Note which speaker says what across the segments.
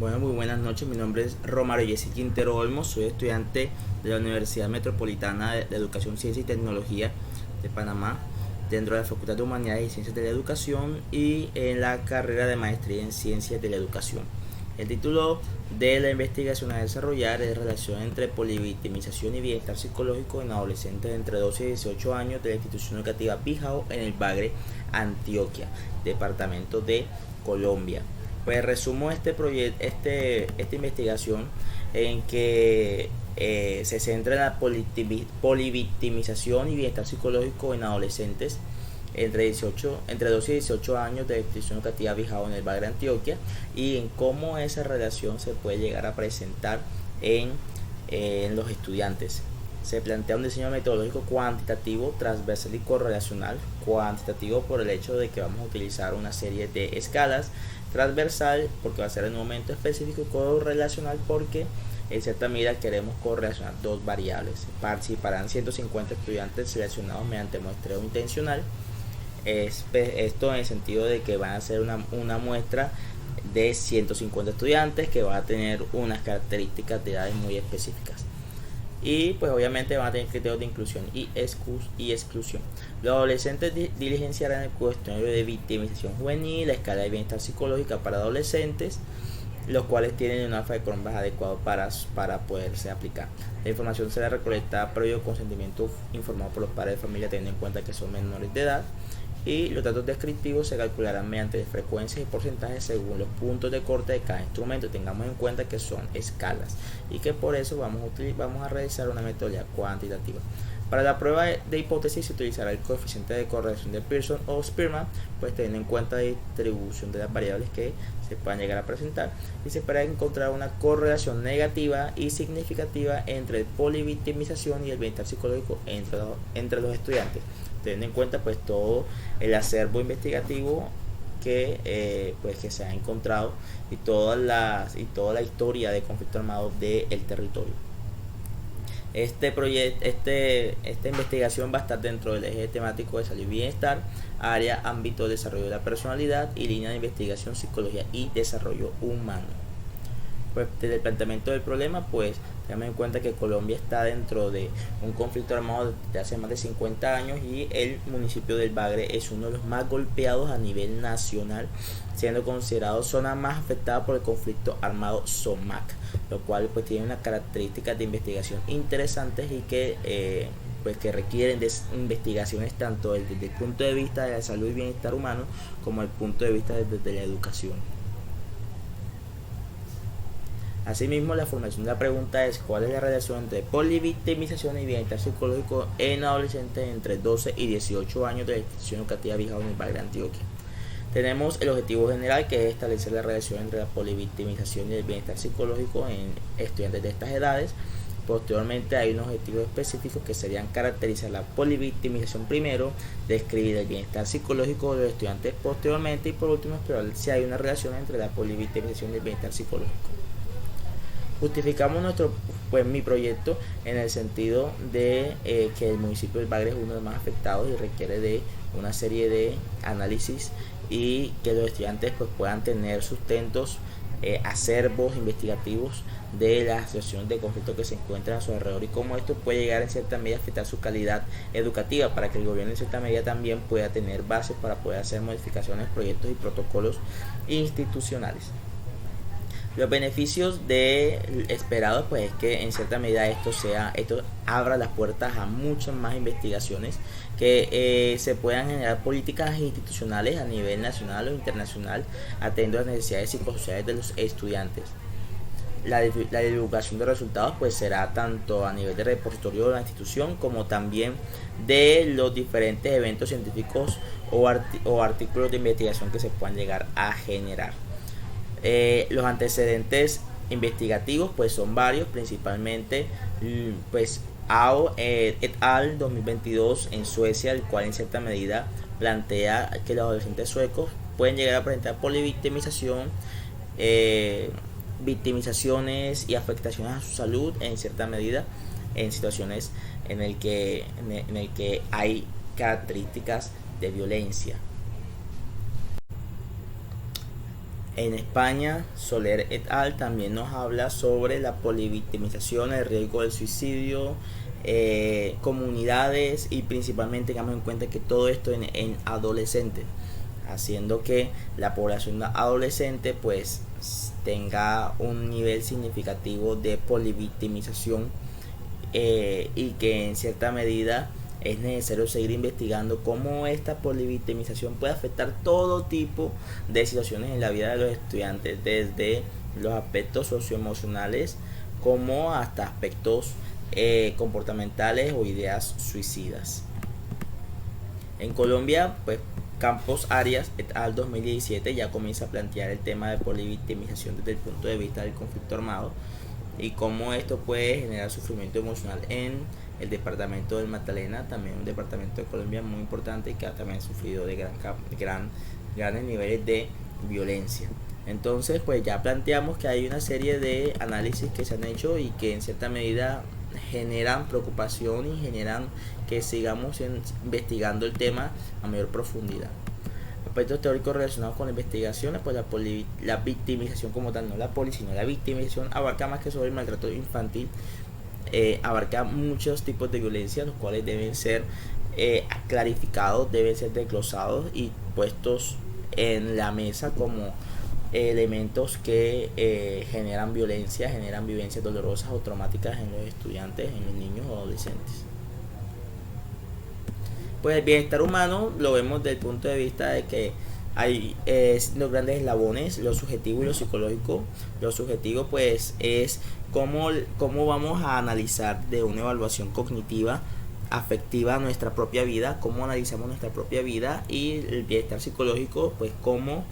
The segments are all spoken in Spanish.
Speaker 1: Bueno, muy buenas noches. Mi nombre es Romario Jessy Quintero Olmos. Soy estudiante de la Universidad Metropolitana de Educación, Ciencia y Tecnología de Panamá, dentro de la Facultad de Humanidades y Ciencias de la Educación y en la carrera de Maestría en Ciencias de la Educación. El título de la investigación a desarrollar es Relación entre polivictimización y bienestar psicológico en adolescentes entre 12 y 18 años de la institución educativa Bijao en el Bagre, Antioquia, departamento de Colombia. Pues resumo esta investigación en que se centra en la polivictimización y bienestar psicológico en adolescentes entre 12 y 18 años de la institución educativa Bijao en el Bagre, Antioquia, y en cómo esa relación se puede llegar a presentar en los estudiantes. Se plantea un diseño metodológico cuantitativo, transversal y correlacional. Cuantitativo por el hecho de que vamos a utilizar una serie de escalas, transversal porque va a ser en un momento específico, y correlacional porque en cierta medida queremos correlacionar dos variables. Participarán 150 estudiantes seleccionados mediante muestreo intencional. Esto en el sentido de que van a ser una muestra de 150 estudiantes que va a tener unas características de edades muy específicas. Y pues obviamente van a tener criterios de inclusión y exclusión. Los adolescentes diligenciarán el cuestionario de victimización juvenil, la escala de bienestar psicológica para adolescentes, los cuales tienen un alfa de Cronbach adecuado para poderse aplicar. La información será recolectada previo consentimiento informado por los padres de familia, teniendo en cuenta que son menores de edad, y los datos descriptivos se calcularán mediante frecuencias y porcentajes según los puntos de corte de cada instrumento. Tengamos en cuenta que son escalas y que por eso vamos a realizar una metodología cuantitativa. Para la prueba de hipótesis se utilizará el coeficiente de correlación de Pearson o Spearman, pues teniendo en cuenta la distribución de las variables que se puedan llegar a presentar, y se espera encontrar una correlación negativa y significativa entre el polivictimización y el bienestar psicológico entre los estudiantes, teniendo en cuenta pues todo el acervo investigativo que se ha encontrado y toda la historia de conflicto armado del territorio. Esta investigación va a estar dentro del eje temático de salud y bienestar, área, ámbito de desarrollo de la personalidad y línea de investigación, psicología y desarrollo humano. Pues desde el planteamiento del problema, pues tenemos en cuenta que Colombia está dentro de un conflicto armado de hace más de 50 años y el municipio del Bagre es uno de los más golpeados a nivel nacional, siendo considerado zona más afectada por el conflicto armado SOMAC, lo cual pues tiene unas características de investigación interesantes y que requieren de investigaciones tanto desde el punto de vista de la salud y bienestar humano como el punto de vista desde la educación. Asimismo, la formulación de la pregunta es: ¿cuál es la relación entre polivictimización y bienestar psicológico en adolescentes entre 12 y 18 años de la institución educativa Bijao en el Bagre, Antioquia? Tenemos el objetivo general, que es establecer la relación entre la polivictimización y el bienestar psicológico en estudiantes de estas edades. Posteriormente hay unos objetivos específicos que serían caracterizar la polivictimización primero, describir el bienestar psicológico de los estudiantes posteriormente, y por último explorar si hay una relación entre la polivictimización y el bienestar psicológico. Justificamos mi proyecto en el sentido de que el municipio del Bagre es uno de los más afectados y requiere de una serie de análisis, y que los estudiantes pues puedan tener sustentos, acervos investigativos de las situaciones de conflicto que se encuentran a su alrededor, y cómo esto puede llegar en cierta medida a afectar su calidad educativa, para que el gobierno en cierta medida también pueda tener bases para poder hacer modificaciones, proyectos y protocolos institucionales. Los beneficios esperados pues es que en cierta medida esto abra las puertas a muchas más investigaciones, que se puedan generar políticas institucionales a nivel nacional o internacional atendiendo a las necesidades psicosociales de los estudiantes. La divulgación de resultados pues será tanto a nivel de repositorio de la institución como también de los diferentes eventos científicos o artículos de investigación que se puedan llegar a generar. Los antecedentes investigativos pues son varios, principalmente pues AO et al 2022 en Suecia, el cual en cierta medida plantea que los adolescentes suecos pueden llegar a presentar polivictimización, victimizaciones y afectaciones a su salud en cierta medida en situaciones en el que hay características de violencia. En España, Soler et al. También nos habla sobre la polivictimización, el riesgo del suicidio, comunidades y principalmente tengamos en cuenta que todo esto en adolescentes, haciendo que la población adolescente pues tenga un nivel significativo de polivictimización, y que en cierta medida es necesario seguir investigando cómo esta polivictimización puede afectar todo tipo de situaciones en la vida de los estudiantes, desde los aspectos socioemocionales como hasta aspectos comportamentales o ideas suicidas. En Colombia, pues Campos Arias et al. 2017 ya comienza a plantear el tema de polivictimización desde el punto de vista del conflicto armado y cómo esto puede generar sufrimiento emocional en el departamento del Magdalena, también un departamento de Colombia muy importante que ha también sufrido de grandes niveles de violencia. Entonces, pues ya planteamos que hay una serie de análisis que se han hecho y que en cierta medida generan preocupación y generan que sigamos investigando el tema a mayor profundidad. Aspectos teóricos relacionados con la investigación, pues la victimización como tal, no la poli, sino la victimización abarca más que sobre el maltrato infantil, abarca muchos tipos de violencia, los cuales deben ser clarificados, deben ser desglosados y puestos en la mesa como elementos que generan violencia, generan vivencias dolorosas o traumáticas en los estudiantes, en los niños o adolescentes. Pues el bienestar humano lo vemos desde el punto de vista de que hay los grandes eslabones, lo subjetivo y lo psicológico. Lo subjetivo pues es cómo vamos a analizar de una evaluación cognitiva afectiva nuestra propia vida, cómo analizamos nuestra propia vida, y el bienestar psicológico pues cómo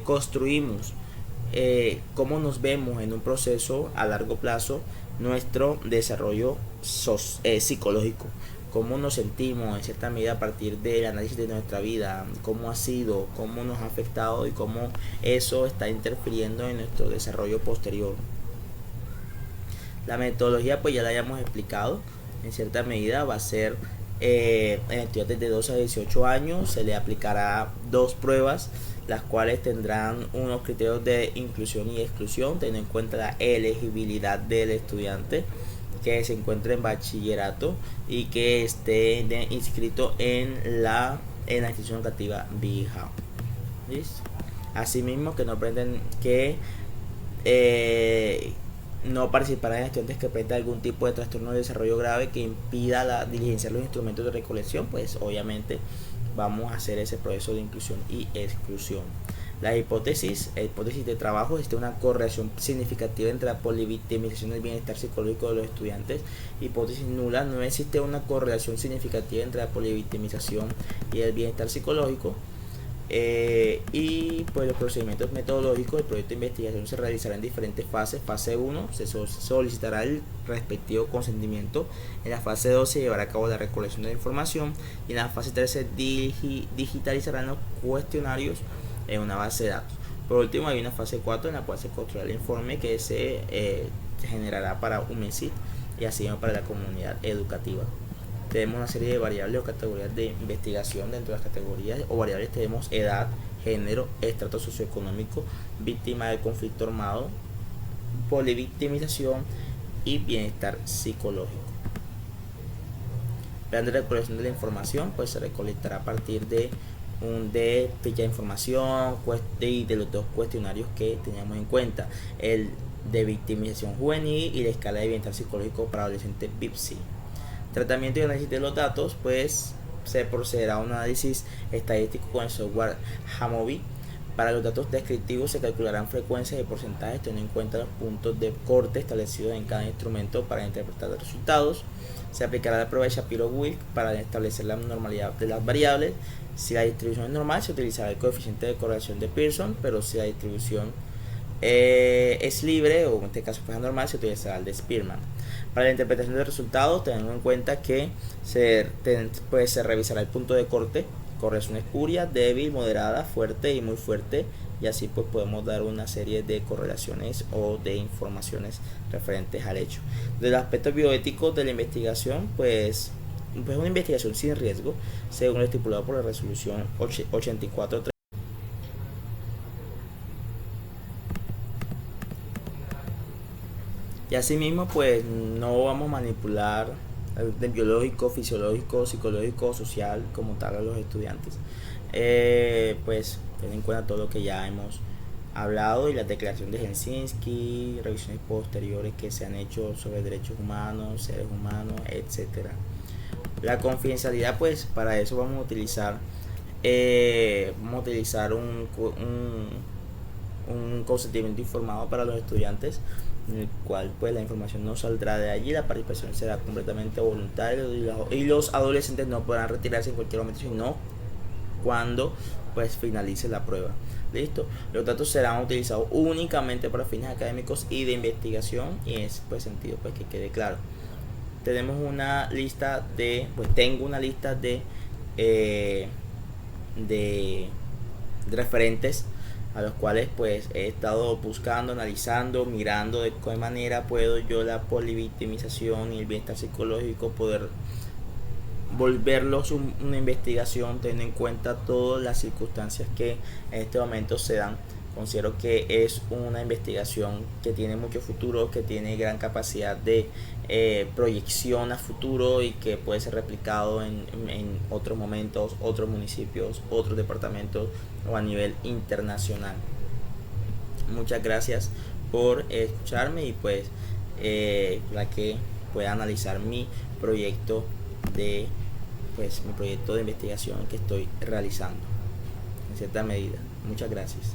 Speaker 1: construimos, cómo nos vemos en un proceso a largo plazo nuestro desarrollo psicológico, cómo nos sentimos en cierta medida a partir del análisis de nuestra vida, cómo ha sido, cómo nos ha afectado y cómo eso está interfiriendo en nuestro desarrollo posterior. La metodología pues ya la hayamos explicado, en cierta medida va a ser en estudiantes de 12 a 18 años, se le aplicará 2 pruebas, las cuales tendrán unos criterios de inclusión y exclusión, teniendo en cuenta la elegibilidad del estudiante que se encuentre en bachillerato y que esté inscrito en la institución educativa BIHAO. ¿Listo? Asimismo, que no pretenden que no participarán en estudiantes que presentan algún tipo de trastorno de desarrollo grave que impida diligenciar los instrumentos de recolección, pues obviamente vamos a hacer ese proceso de inclusión y exclusión. La hipótesis de trabajo: existe una correlación significativa entre la polivictimización y el bienestar psicológico de los estudiantes. Hipótesis nula: no existe una correlación significativa entre la polivictimización y el bienestar psicológico. Y pues los procedimientos metodológicos del proyecto de investigación se realizarán en diferentes fases. Fase 1, se solicitará el respectivo consentimiento. En la fase 2 se llevará a cabo la recolección de la información, y en la fase 3 se digitalizarán los cuestionarios en una base de datos. Por último, hay una fase 4 en la cual se construirá el informe que se generará para UMESIT y así para la comunidad educativa. Tenemos una serie de variables o categorías de investigación. Dentro de las categorías o variables tenemos edad, género, estrato socioeconómico, víctima del conflicto armado, polivictimización y bienestar psicológico. Plan de recolección de la información pues se recolectará a partir de ficha de información y de los 2 cuestionarios que teníamos en cuenta, el de victimización juvenil y la escala de bienestar psicológico para adolescentes BIPSI. Tratamiento y análisis de los datos, pues se procederá a un análisis estadístico con el software Jamovi. Para los datos descriptivos se calcularán frecuencias y porcentajes teniendo en cuenta los puntos de corte establecidos en cada instrumento para interpretar los resultados. Se aplicará la prueba de Shapiro-Wilk para establecer la normalidad de las variables. Si la distribución es normal, se utilizará el coeficiente de correlación de Pearson, pero si la distribución es libre, o en este caso es normal, se utilizará el de Spearman. Para la interpretación de resultados, teniendo en cuenta que se revisará el punto de corte, correlación espuria, débil, moderada, fuerte y muy fuerte, y así pues podemos dar una serie de correlaciones o de informaciones referentes al hecho. De los aspectos bioéticos de la investigación, pues una investigación sin riesgo, según lo estipulado por la resolución 84. Y asimismo, pues no vamos a manipular de biológico, fisiológico, psicológico, social como tal a los estudiantes. Pues ten en cuenta todo lo que ya hemos hablado y la declaración de Helsinki, revisiones posteriores que se han hecho sobre derechos humanos, seres humanos, etcétera. La confidencialidad, pues para eso vamos a utilizar un consentimiento informado para los estudiantes, en el cual pues la información no saldrá de allí, la participación será completamente voluntaria y los adolescentes no podrán retirarse en cualquier momento, sino cuando pues finalice la prueba. Listo. Los datos serán utilizados únicamente para fines académicos y de investigación, y en ese pues sentido pues que quede claro. Tenemos una lista tengo una lista de referentes a los cuales pues he estado buscando, analizando, mirando de qué manera puedo yo la polivictimización y el bienestar psicológico poder volverlos una investigación teniendo en cuenta todas las circunstancias que en este momento se dan. Considero que es una investigación que tiene mucho futuro, que tiene gran capacidad de proyección a futuro y que puede ser replicado en otros momentos, otros municipios, otros departamentos o a nivel internacional. Muchas gracias por escucharme y pues para que pueda analizar mi proyecto mi proyecto de investigación que estoy realizando en cierta medida. Muchas gracias.